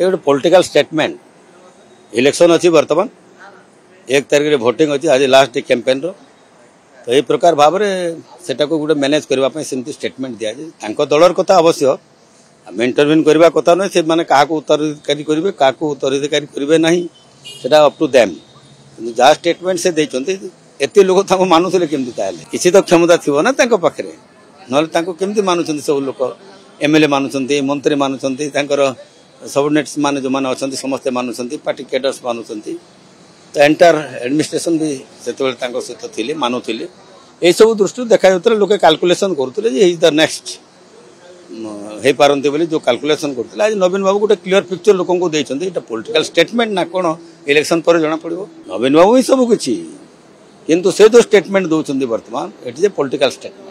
ये गोटे political statement election अच्छी बर्तमान 1 तारिख भोटिंग अच्छी आज लास्ट डे कैंपेन रो तो यही प्रकार भाव में सेटा को गोटे मैनेज करने सेमती स्टेटमेंट दि जाए दलर कथा अवश्य आम इंटरव्यू करवा कथा नुहे से मैंने क्या उत्तराधिकारी करेंगे क्या उत्तराधिकारी करेंगे ना सेटा अप टू देम जहाँ स्टेटमेंट से देते एत लोक मानुले केमती किसी तो क्षमता थी ना पाखे ना केमती मानुंट सब लोक एमएलए मानुंट मंत्री मानुंट सबोर्डिनेट्स मान जो मैंने अच्छा समस्ते मानुंट पार्टी कैडर्स मानुंट तो एंटायर एडमिनिस्ट्रेशन भी से सहित थे मानुले यही सब दृष्टि देखा लोके कैलकुलेशन करुले इज द नेक्स्ट हो पारती बोली जो कैलकुलेशन करते आज नवीन बाबू गोटे क्लीयर पिक्चर लोक देते पॉलिटिकल स्टेटमेंट ना कौन इलेक्शन पर जना पड़ो नवीन बाबू ही सब किसी किंतु से जो स्टेटमेंट दौरान बर्तमान it is a political statement.